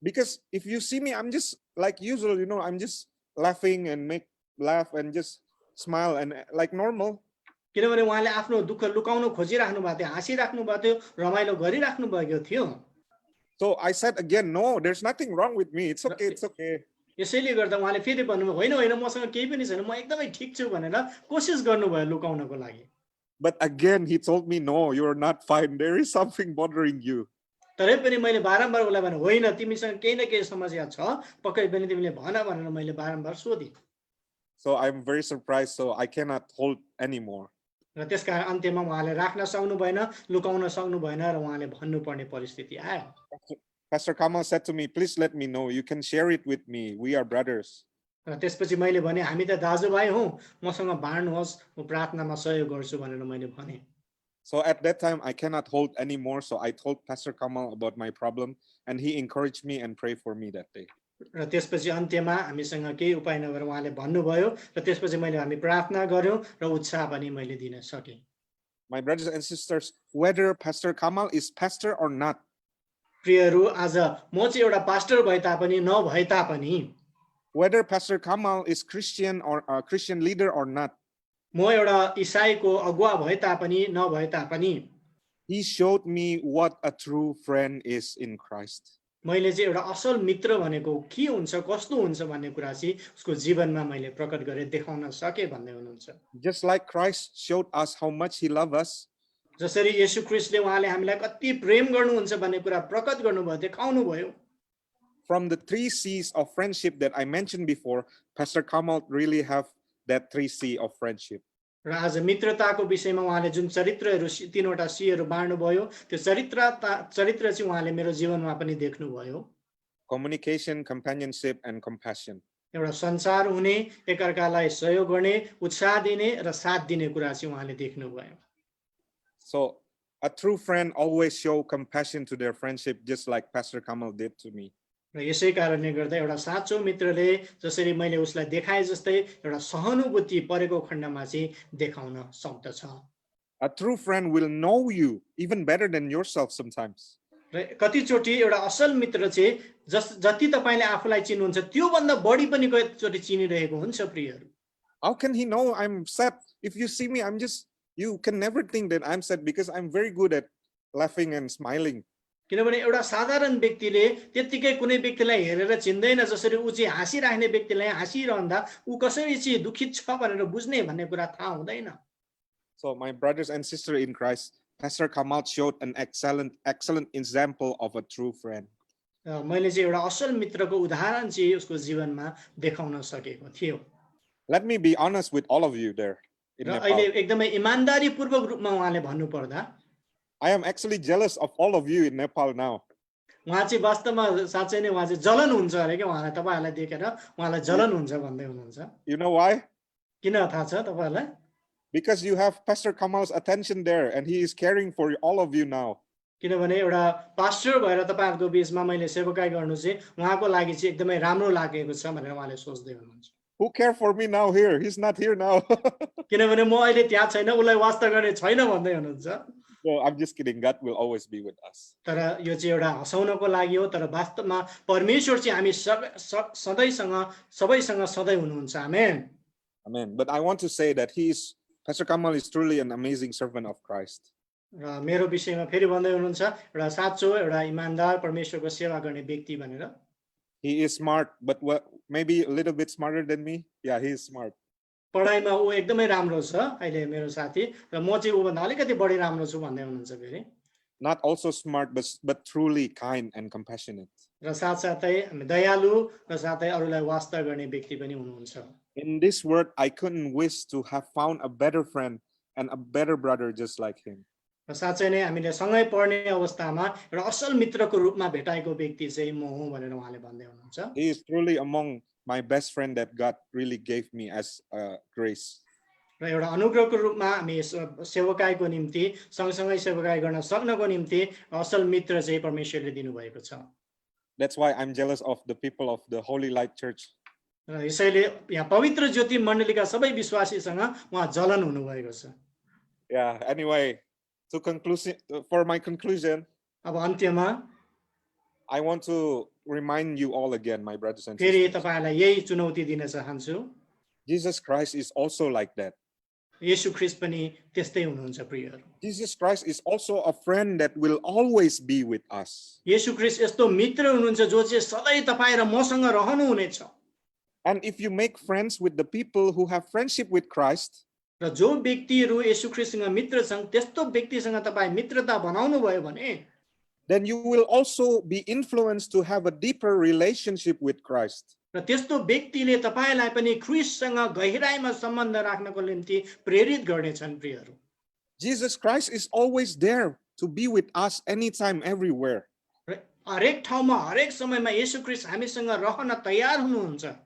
Because if you see me, I'm just like usual, you know, I'm just laughing and laugh and just smile and like normal. किनभने उहाँले आफ्नो दुःख लुकाउन खोजिराख्नु भएको थियो, हाँसिराख्नु भएको थियो, रमाइलो गरिराख्नु भएको थियो। So I said again, no, there's nothing wrong with me. It's okay, it's okay. यसैले गर्दा उहाँले फेरि भन्नुभयो, होइन होइन मसँग केही पनि छैन, म एकदमै ठिक छु भनेर कोसिस गर्नुभयो लुकाउनको लागि। But again he told me, no, you're not fine. There is something bothering you. तरै पनि मैले बारम्बार उसलाई भने, होइन तिमीसँग केही न केही समस्या छ, पक्कै पनि तिमीले भन भनेर मैले बारम्बार सोधेँ। So I'm very surprised, so I cannot hold anymore. र त्यसकारण अन्त्यमा उहाँले राख्न सक्नु भएन, लुकाउन सक्नु भएन र उहाँले भन्नुपर्ने परिस्थिति आयो। Pastor Kamal said to me, please let me know. You can share it with me. We are brothers. र त्यसपछि मैले भने, हामी त दाजुभाइ हौं, मसँग बाँड्नुहोस्, म प्रार्थनामा सहयोग गर्छु भनेर मैले भने। So at that time I cannot hold anymore, so I told Pastor Kamal about my problem and he encouraged me and prayed for me that day. र त्यसपछि अन्त्यमा हामीसँग केही उपाय नभएर उहाँले भन्नुभयो र त्यसपछि हामी प्रार्थना गर्यौं र उत्साह पनि मैले दिन सके। My brothers and sisters, whether Pastor Kamal is pastor or not, प्रियहरू, आज म चाहिँ एउटा पास्टर भए तापनि नभए तापनि, whether Pastor Kamal is Christian or a Christian leader or not, म एउटा ईसाईको अगुवा भए तापनि नभए तापनि, he showed me what a true friend is in Christ. मैले चाहिँ एउटा असल मित्र भनेको के हुन्छ, कस्तो हुन्छ भन्ने कुरा चाहिँ उसको जीवनमा मैले प्रकट गरे देखाउन सके भन्दै हुनुहुन्छ। Just like Christ showed us how much he loved us, जसरी येशू ख्रीष्टले उहाँले हामीलाई कति प्रेम गर्नुहुन्छ भन्ने कुरा प्रकट गर्नुभयो, देखाउनु भयो। from the 3 C's of friendship that I mentioned before, Pastor Kamal really have that 3 C of friendship. र आज मित्रताको विषयमा उहाँले जुन चरित्रहरू 3वटा सीहरू बाँड्नु भयो, त्यो चरित्र चाहिँ उहाँले मेरो जीवनमा पनि देख्नुभयो। Communication, companionship, and compassion. एउटा संसार हुने, एकअर्कालाई सहयोग गर्ने, उत्साह दिने र साथ दिने कुरा चाहिँ उहाँले देख्नुभयो। So a true friend always show compassion to their friendship, just like Pastor Kamal did to me. र यसै कारणले गर्दा एउटा साँचो मित्रले जसरी मैले उसलाई देखाए जस्तै एउटा सहानुभूति परेको खण्डमा चाहिँ देखाउन सक्दछ। A true friend will know you even better than yourself sometimes. र कतिचोटि एउटा असल मित्र चाहिँ जति तपाईले आफूलाई चिन्नुहुन्छ त्यो भन्दा बढी पनि कतिचोटि चिनिरहेको हुन्छ प्रियहरू। How can he know I'm sad? If you see me, you can never think that I'm sad because I'm very good at laughing and smiling. किनभने एउटा साधारण व्यक्तिले त्यतिकै कुनै व्यक्तिलाई हेरेर चिन्दैन, जसरी उ चाहिँ हाँसिराख्ने व्यक्तिलाई हाँसिरहँदा उ कसरी चाहिँ दुखित छ भनेर बुझ्ने भन्ने कुरा थाहा हुँदैन। So my brothers and sisters in Christ, Pastor Kamal showed an excellent example of a true friend. मैले चाहिँ एउटा असल मित्रको उदाहरण चाहिँ उसको जीवनमा देखाउन सकेको थियो। Let me be honest with all of you there in र Nepal. अहिले एकदमै इमानदारीपूर्वक रूपमा उहाँले भन्नु पर्दा I am actually jealous of all of you in Nepal now. उहाँ चाहिँ वास्तवमा साँच्चै नै उहाँ चाहिँ जलन हुन्छ अरे के उहाँलाई, तपाईहरुलाई देखेर उहाँलाई जलन हुन्छ भन्दै हुनुहुन्छ। You know why? किन थाहा छ तपाईहरुलाई? Because you have Pastor Kamal's attention there and he is caring for all of you now. किनभने एउटा पास्टर भएर तपाईहरुको बीचमा मैले सेवकाई गर्नु चाहिँ उहाँको लागि चाहिँ एकदमै राम्रो लागेको छ भनेर उहाँले सोच्दै हुनुहुन्छ। Who care for me now here? He's not here now. किनभने म अहिले त्यहाँ छैन, उलाई वास्ता गर्ने छैन भन्दै हुनुहुन्छ। No, I'm just kidding. God will always be with us. तर यो चाहिँ एउटा हँसाउनको लागि हो, तर वास्तवमा परमेश्वर चाहिँ हामी सबैसँग सधैं हुनुहुन्छ। आमेन। Amen. But I want to say that Pastor Kamal is truly an amazing servant of Christ. र मेरो विषयमा फेरि भन्दै हुनुहुन्छ एउटा साँचो एउटा इमानदार परमेश्वरको सेवा गर्ने व्यक्ति भनेर। He is smart, but maybe a little bit smarter than me. Yeah, he is smart. पढाइमा ऊ एकदमै राम्रो छ अहिले मेरो साथी, र म चाहिँ ऊ भन्दा अलिकति बढी राम्रो छु भन्दै हुनुहुन्छ फेरि। not also smart, but truly kind and compassionate. र साथसाथै हामी दयालु र साथै अरूलाई वास्ता गर्ने व्यक्ति पनि हुनुहुन्छ। In this word, I couldn't wish to have found a better friend and a better brother just like him. र साँच्चै नै हामीले सँगै पढ्ने अवस्थामा एउटा असल मित्रको रूपमा भेटाएको व्यक्ति चाहिँ म हुँ भनेर उहाँले भन्दै हुनुहुन्छ। He is truly among my best friend that God really gave me as grace. र एउटा अनुग्रहको रूपमा हामी सेवकाईको निम्ति सँगसँगै सेवकाई गर्न सक्नको निम्ति असल मित्र चाहिँ परमेश्वरले दिनुभएको छ। That's why I'm jealous of the people of the Holy Light Church. र यसैले यहाँ पवित्र ज्योति मण्डलीका सबै विश्वासीसँग उहाँ जलन हुनुभएको छ। Yeah, anyway, for my conclusion, अब अन्त्यमा I want to remind you all again, my brothers and फेरि sisters. तपाईहरुलाई यही चुनौती दिन चाहन्छु। Jesus Christ is also like that. येशू ख्रीष्ट पनि त्यस्तै हुनुहुन्छ प्रियहरू। Jesus Christ is also a friend that will always be with us. येशू ख्रीष्ट यस्तो मित्र हुनुहुन्छ जो चाहिँ सधैँ तपाईँ र मसँग रहनु हुनेछ। And if you make friends with the people who have friendship with Christ, र जो व्यक्तिहरू येशू ख्रीष्टसँग मित्र छन् त्यस्तो व्यक्तिसँग तपाईँ मित्रता बनाउनु भयो भने then you will also be influenced to have a deeper relationship with Christ. र त्यस्तो व्यक्तिले तपाईलाई पनि ख्रीष्टसँग गहिराईमा सम्बन्ध राख्नको निम्ति प्रेरित गर्नेछन् प्रियहरू। Jesus Christ is always there to be with us anytime, everywhere. र हरेक ठाउँमा हरेक समयमा येशू ख्रीष्ट हामीसँग रहन तयार हुनुहुन्छ।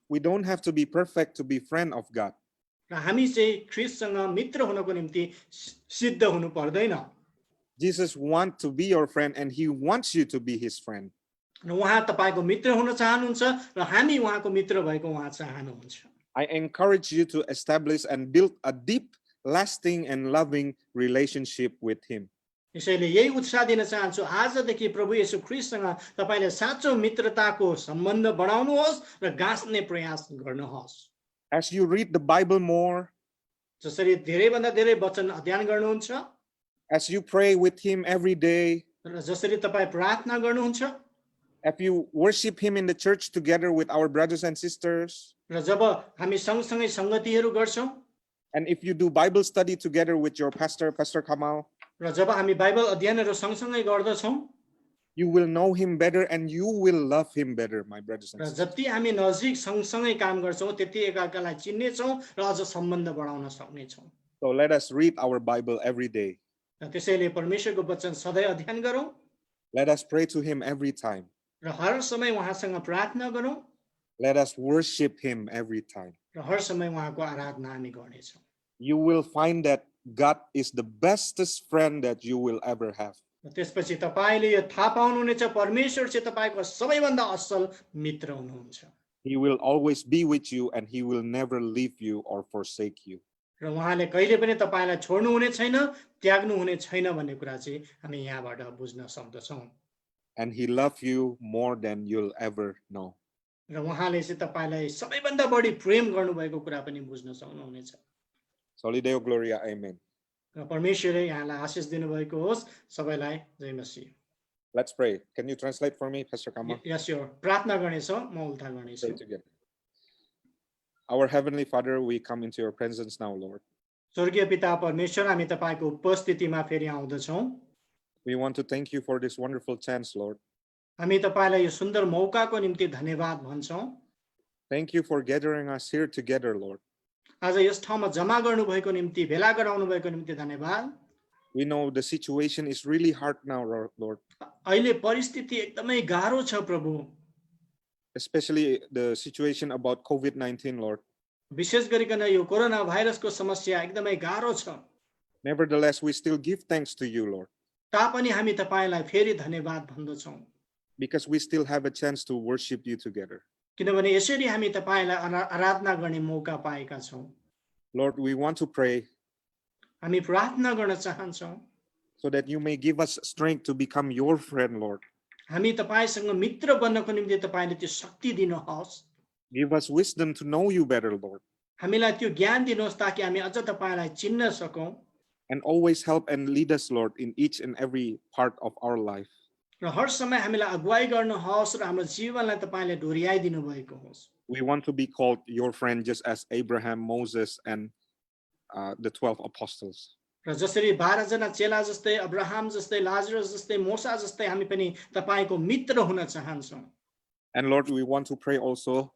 We don't have to be perfect to be friend of God. र हामी चाहिँ ख्रीष्टसँग मित्र हुनको निम्ति सिद्ध हुनु पर्दैन। Jesus wants to be your friend and he wants you to be his friend. र उहाँ तपाईको मित्र हुन चाहनुहुन्छ र हामी उहाँको मित्र भएको उहाँ चाहनुहुन्छ। I encourage you to establish and build a deep, lasting and loving relationship with him. यसैले यही उत्साह दिन चाहन्छु आजदेखि प्रभु येशू ख्रीष्टसँग तपाईले साँचो मित्रताको सम्बन्ध बढाउनुहोस् र गाँस्ने प्रयास गर्नुहोस्। As you read the Bible more, जसरी धेरै भन्दा धेरै वचन अध्ययन गर्नुहुन्छ, as you pray with him every day, र जसरी तपाई प्रार्थना गर्नुहुन्छ, if you worship him in the church together with our brothers and sisters, र जब हामी सँगसँगै संगतिहरू गर्छौं, and if you do Bible study together with your pastor, Pastor Kamal, र जब हामी बाइबल अध्ययनहरू सँगसँगै गर्दछौं, you will know him better and you will love him better, my brothers and र sisters. जति हामी नजिक सँगसँगै काम गर्छौं त्यति एकाअर्कालाई चिन्नेछौं र अझ सम्बन्ध बढाउन सक्नेछौं। So let us read our Bible every day. र त्यसैले परमेश्वरको वचन सधैँ अध्ययन गरौं Let us pray to him every time. र हर समय उहाँसँग प्रार्थना गरौं Let us worship him every time. र हर समय उहाँको आराधना हामी गर्नेछौं। You will find that God is the bestest friend that you will ever have. र त्यसपछि तपाईले यो थाहा पाउनुहुनेछ परमेश्वर चाहिँ तपाईको सबैभन्दा असल मित्र हुनुहुन्छ। He will always be with you and he will never leave you or forsake you. र उहाँले कहिले पनि तपाईलाई छोड्नु हुने छैन, त्याग्नु हुने छैन भन्ने कुरा चाहिँ हामी यहाँबाट बुझ्न सक्दछौं। And he loves you more than you'll ever know. र उहाँले चाहिँ तपाईलाई सबैभन्दा बढी प्रेम गर्नुभएको कुरा पनि बुझ्न सक्नुहुनेछ। Soli Deo Gloria, amen. र परमेश्वरले यहाँलाई आशीष दिनुभएको होस्। सबैलाई जय मसीह। Let's pray. Can you translate for me, Pastor Kama? Yes, sure. प्रार्थना गर्नेछौं, म उल्था गर्नेछु। Pray together. Our Heavenly Father, we come into your presence now, Lord. स्वर्गीय पिता परमेश्वर, हामी तपाईको उपस्थितिमा फेरि आउँदछौं। We want to thank you for this wonderful chance, Lord. हामी तपाईलाई यो सुन्दर मौकाको निम्ति धन्यवाद भन्छौं। Thank you for gathering us here together, Lord. आज यस ठाउँमा जम्मा गर्नुभएको निम्ति, भेला गराउनु भएको निम्ति धन्यवाद। We know the situation is really hard now, Lord. अहिले परिस्थिति एकदमै गाह्रो छ प्रभु। Especially the situation about COVID-19, Lord. विशेष गरिकन यो कोरोना भाइरसको समस्या एकदमै गाह्रो छ। Nevertheless, we still give thanks to you, Lord. तापनि हामी तपाईलाई फेरि धन्यवाद भन्दछौं। Because we still have a chance to worship you together. किनभने यसरी हामी तपाईलाई आराधना गर्ने मौका पाएका छौं। Lord, we want to pray हामी प्रार्थना गर्न चाहन्छौं so that you may give us strength to become your friend, Lord. हामी तपाईसँग मित्र बन्नको निम्ति तपाईले त्यो शक्ति दिनुहोस्। Give us wisdom to know you better, Lord. हामीलाई त्यो ज्ञान दिनुहोस् ताकि हामी अझ तपाईलाई चिन्न सकौं। And always help and lead us, Lord, in each and every part of our life. र हर समय हामीलाई अगुवाई गर्नुहोस् र हाम्रो जीवनलाई तपाईले डोर्याइदिनु भएको होस्। We want to be called your friend just as Abraham, Moses, and the 12 apostles. र जसरी 12 जना चेला जस्तै, अब्राहम जस्तै, लाजरस जस्तै, मोसा जस्तै हामी पनि तपाईको मित्र हुन चाहन्छौं। And Lord, we want to pray also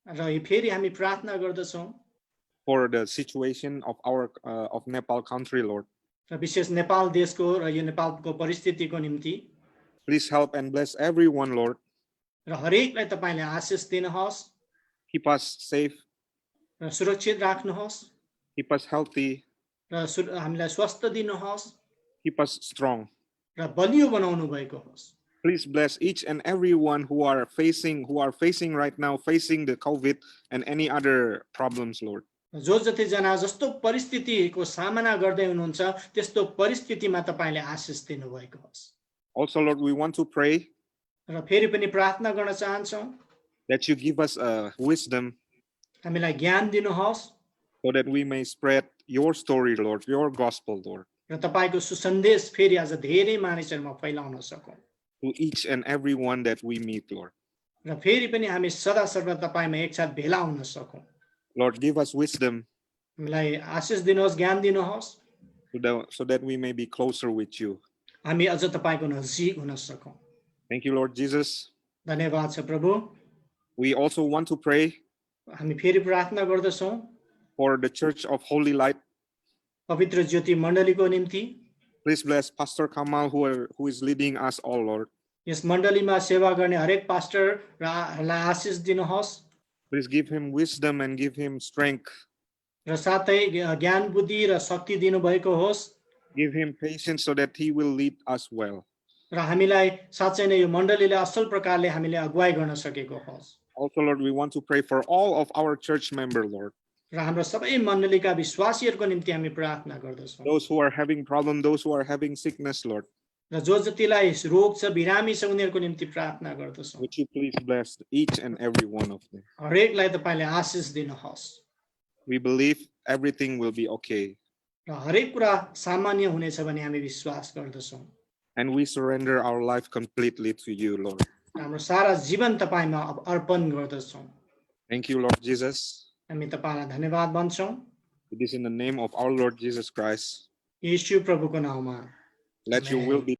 र फेरि हामी प्रार्थना गर्दछौं for the situation of our of Nepal country, Lord. र विशेष नेपाल देशको र यो नेपालको परिस्थितिको निम्ति Please help and bless everyone, Lord. र हरेकलाई तपाईले आशीष दिनुहोस् Keep us safe, र सुरक्षित राख्नुहोस् keep us healthy, र हामीलाई स्वास्थ्य दिनुहोस् keep us strong. र बलियो बनाउनु भएको होस्। Please bless each and everyone who are facing right now, facing the COVID and any other problems, Lord. जो जति जना जस्तो परिस्थितिको सामना गर्दै हुनुहुन्छ त्यस्तो परिस्थितिमा तपाईले आशीष दिनु भएको होस्। Also, Lord, we want to pray र फेरि पनि प्रार्थना गर्न चाहन्छौं that you give us wisdom हामीलाई ज्ञान दिनुहोस् so that we may spread your story, Lord, your gospel, Lord, र तपाईको सुसन्देश फेरि आज धेरै मानिसहरुमा फैलाउन सकौं to each and everyone that we meet, Lord. र फेरि पनि हामी सदा सर्वदा तपाईमा एकसाथ भेला हुन सकौं। Lord, give us wisdom हामीलाई आशीष दिनुहोस्, ज्ञान दिनुहोस् so that we may be closer with you. हामी अझ तपाईको नजिक हुन सकौं। Thank you, Lord Jesus. धन्यवाद छ प्रभु। We also want to pray हामी फेरि प्रार्थना गर्दछौं for the Church of Holy Light. पवित्र ज्योति मण्डलीको निम्ति। Please bless Pastor Kamal who is leading us all, Lord. यस मण्डलीमा सेवा गर्ने हरेक पास्टरलाई आशीष दिनुहोस् Please give him wisdom and give him strength. र साथै ज्ञान बुद्धि र शक्ति दिनु भएको होस्। Give him patience so that he will lead us well. र हामीलाई साच्चै नै यो मण्डलीले असल प्रकारले हामीले अगुवाई गर्न सकेको होस्। Also, Lord, we want to pray for all of our church members, Lord. र हाम्रो सबै मण्डलीका विश्वासीहरुको निम्ति हामी प्रार्थना गर्दछौं। Those who are having problem, those who are having sickness, Lord. र जो जतिलाई रोग छ, बिरामी छ उनीहरुको निम्ति प्रार्थना गर्दछौं। Would you please bless each and every one of them? हरेकलाई तपाईले आशीष दिनुहोस्। We believe everything will be okay. र हरेक कुरा सामान्य हुनेछ भन्ने हामी विश्वास गर्दछौं। And we surrender our life completely to you, Lord. हाम्रो सारा जीवन तपाईमा अर्पण गर्दछौं। Thank you, Lord Jesus. हामी तपाईलाई धन्यवाद भन्छौं। It is in the name of our Lord Jesus Christ. येशू प्रभुको नाममा। Let your will be